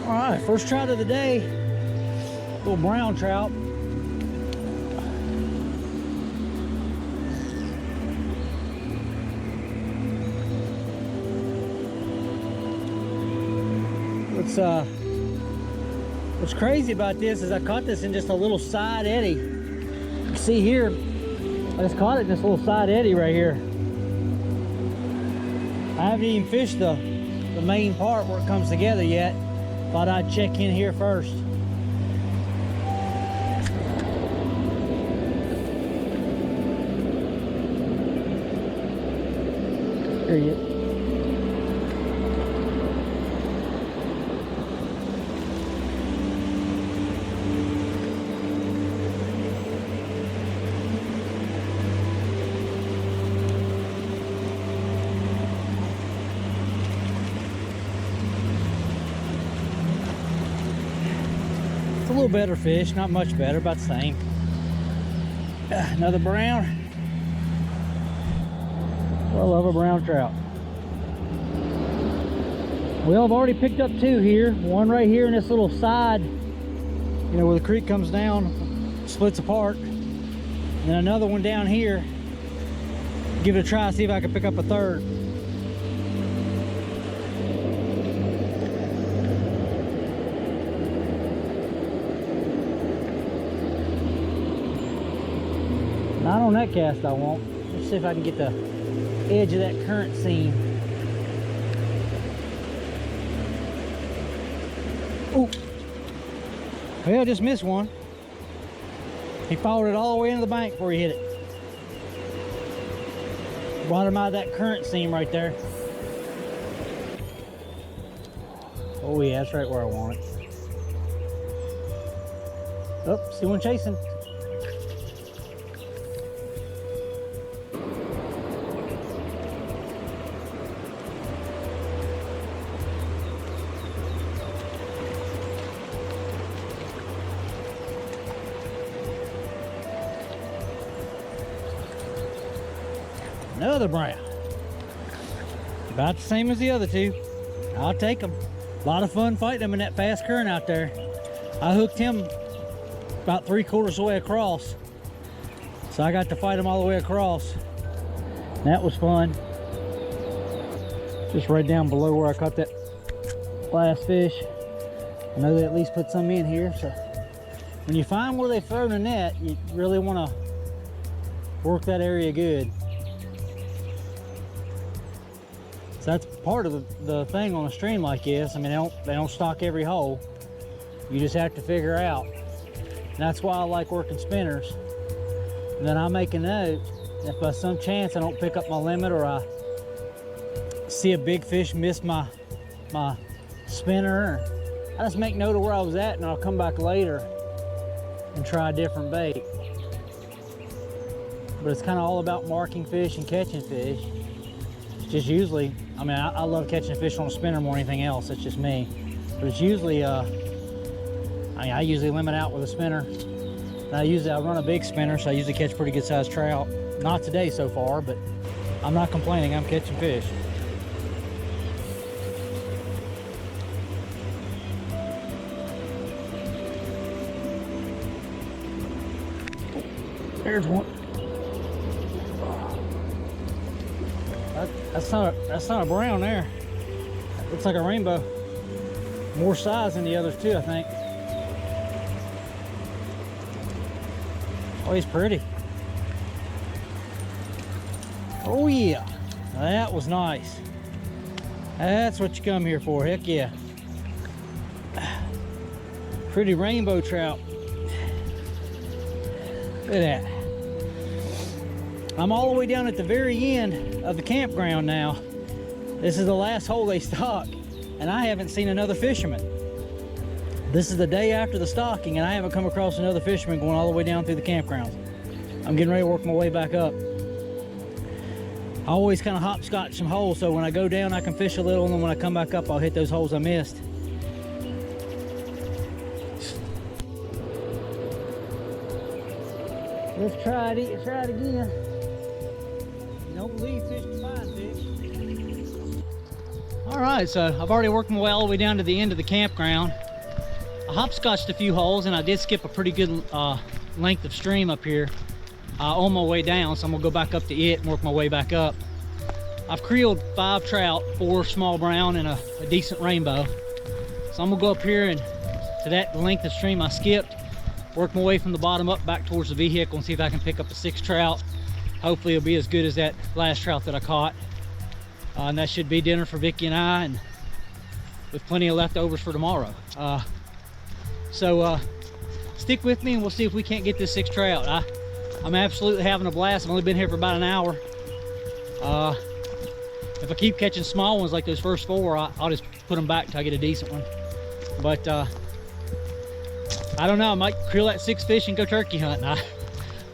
All right, first trout of the day, little brown trout. What's crazy about this is I caught this in just a little side eddy. You see here, I just caught it in this little side eddy right here. I haven't even fished the main part where it comes together yet. Thought I'd check in here first. There you go. A little better fish, not much better, about the same. Another brown. Well, I love a brown trout. Well, I've already picked up two here. One right here in this little side, you know, where the creek comes down, splits apart. And then another one down here. Give it a try, see if I can pick up a third. Not on that cast I won't. Let's see if I can get the edge of that current seam. Ooh. Well, I just missed one. He followed it all the way into the bank before he hit it. Brought him out of that current seam right there. Oh yeah, that's right where I want it. Oh, see one chasing. Another brown. About the same as the other two. I'll take them. A lot of fun fighting them in that fast current out there. I hooked him about 3/4 of the way across. So I got to fight him all the way across. That was fun. Just right down below where I caught that last fish. I know they at least put some in here. So when you find where they throw the net, you really want to work that area good. That's part of the thing on a stream like this. I mean, they don't stock every hole. You just have to figure out. And that's why I like working spinners. And then I make a note, if by some chance I don't pick up my limit or I see a big fish miss my spinner, I just make note of where I was at and I'll come back later and try a different bait. But it's kind of all about marking fish and catching fish. Just usually, I mean, I love catching fish on a spinner more than anything else. That's just me. But it's usually, I mean, I usually limit out with a spinner. And I run a big spinner, so I usually catch pretty good sized trout. Not today so far, but I'm not complaining. I'm catching fish. There's one. That's not a brown there. Looks like a rainbow. More size than the others too, I think. Oh, he's pretty. Oh yeah, that was nice. That's what you come here for, heck yeah. Pretty rainbow trout. Look at that. I'm all the way down at the very end of the campground now. This is the last hole they stock, and I haven't seen another fisherman. This is the day after the stocking, and I haven't come across another fisherman going all the way down through the campground. I'm getting ready to work my way back up. I always kind of hopscotch some holes, so when I go down I can fish a little, and then when I come back up I'll hit those holes I missed. Let's try it again. Don't believe fish can find fish. All right, so I've already worked my way all the way down to the end of the campground. I hopscotched a few holes, and I did skip a pretty good length of stream up here on my way down, so I'm gonna go back up to it and work my way back up. I've creeled 5 trout, 4 small brown, and a decent rainbow. So I'm gonna go up here and to that length of stream I skipped, work my way from the bottom up back towards the vehicle and see if I can pick up a 6 trout. Hopefully it'll be as good as that last trout that I caught. And that should be dinner for Vicky and I, and with plenty of leftovers for tomorrow. So stick with me and we'll see if we can't get this 6 trout. I'm absolutely having a blast. I've only been here for about an hour. If I keep catching small ones like those first 4, I'll just put them back until I get a decent one. But I don't know, I might creel that 6 fish and go turkey hunting.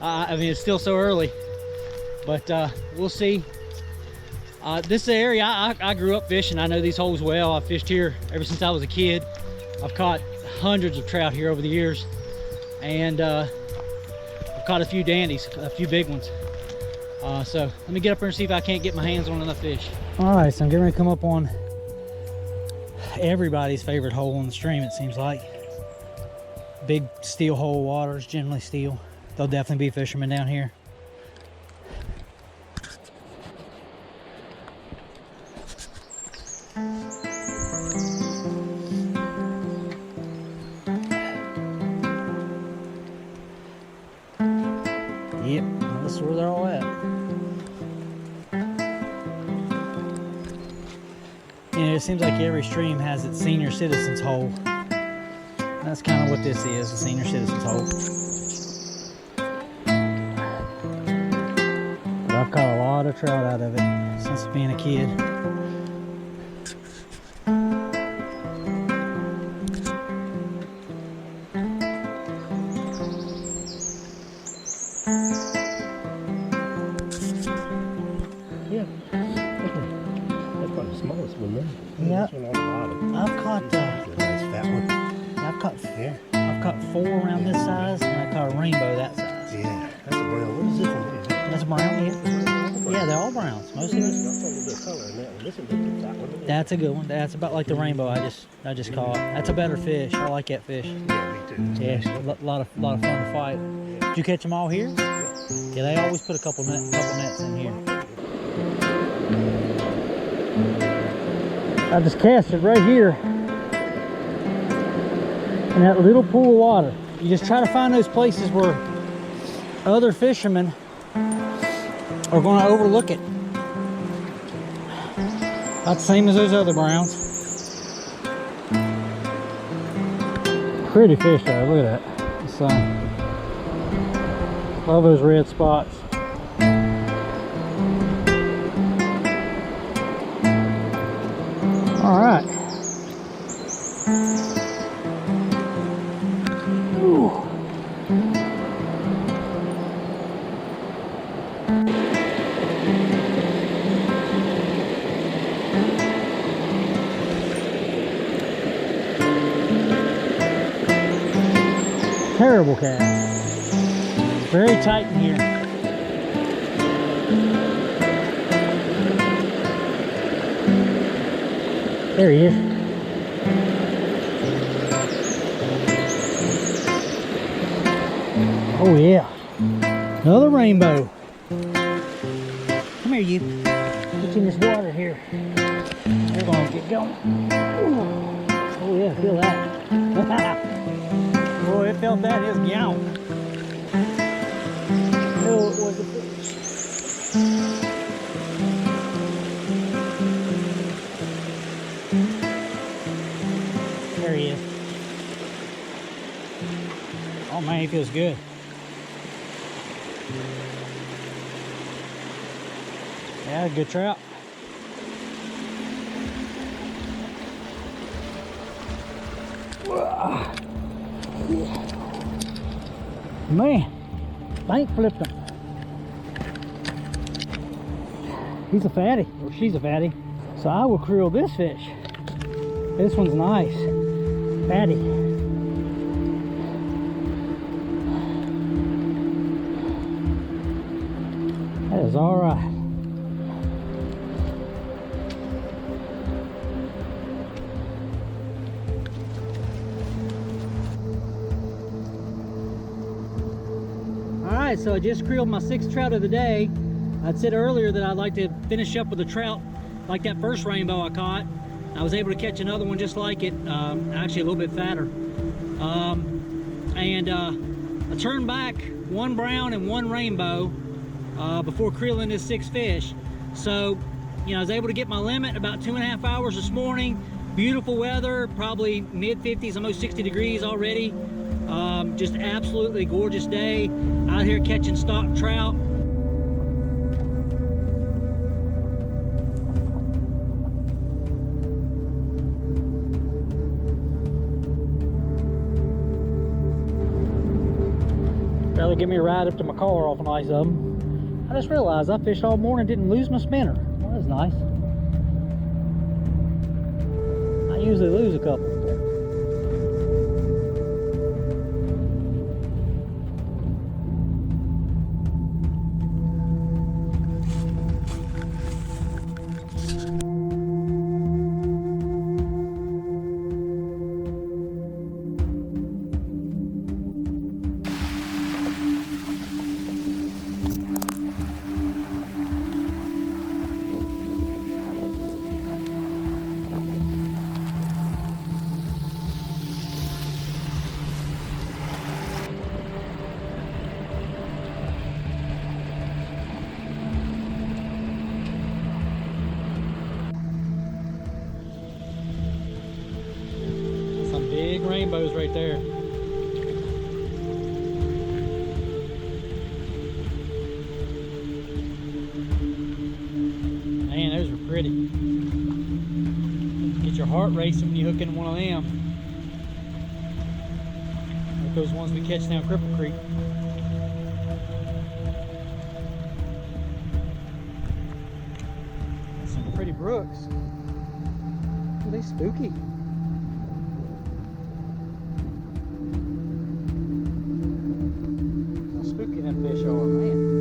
I mean, it's still so early, but we'll see. This is the area I grew up fishing. I know these holes well. I've fished here ever since I was a kid. I've caught hundreds of trout here over the years, and I've caught a few dandies, a few big ones. So let me get up here and see if I can't get my hands on enough fish. All right, so I'm getting ready to come up on everybody's favorite hole in the stream, it seems like. Big steel hole waters, generally steel. There'll definitely be fishermen down here. Yep, that's where they're all at. You know, it seems like every stream has its senior citizens hole. That's kind of what this is, a senior citizens hole. But I've caught a lot of trout out of it since being a kid. Yeah, that's probably the smallest one there. Yeah, This one on the bottom. I've caught Nice fat one. I've caught 4 around this size, and I caught a rainbow that size. Yeah, that's a brown. What is this one? That's a brown, yeah. Yeah, they're all browns. Most of them. That's a little bit of color in that one. This one's a big fat one. That's a good one. That's about like the rainbow I just caught. That's a better fish. I like that fish. Yeah, me too. Yeah, a lot of fun to fight. Did you catch them all here? Yeah, they always put a couple nets in here. I just cast it right here in that little pool of water. You just try to find those places where other fishermen are going to overlook it. About the same as those other browns. Pretty fish though, look at that. It's, love those red spots. All right. Ooh. Terrible cast. Very tight in here. There he is. Oh yeah. Another rainbow. Come here, you. Get in this water here. We're gonna get going. Ooh. Oh yeah, feel that. Boy, it felt that in his gown. Oh, it was a fish. There he is. Oh man, he feels good. Yeah, good trout. Man, bank flipped him. He's a fatty, or she's a fatty. So I will creel this fish. This one's nice. Fatty. That is all right. Alright, so I just creeled my 6th trout of the day. I'd said earlier that I'd like to finish up with a trout like that first rainbow I caught. I was able to catch another one just like it, actually a little bit fatter. I turned back 1 brown and 1 rainbow before creeling this 6 fish. So, you know, I was able to get my limit about 2.5 hours this morning. Beautiful weather, probably mid-50s, almost 60 degrees already. Just absolutely gorgeous day out here catching stock trout. Barely give me a ride up to my car off a nice of them. I just realized I fished all morning, didn't lose my spinner. Well, that was nice. I usually lose a couple. Big rainbows right there. Man, those are pretty. Get your heart racing when you hook in one of them. Like those ones we catch down Cripple Creek. That's some pretty brooks. Are they spooky? Spooky them fish are, man.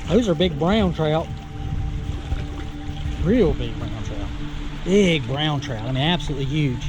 Those are big brown trout. Real big brown trout. Big brown trout. I mean, absolutely huge.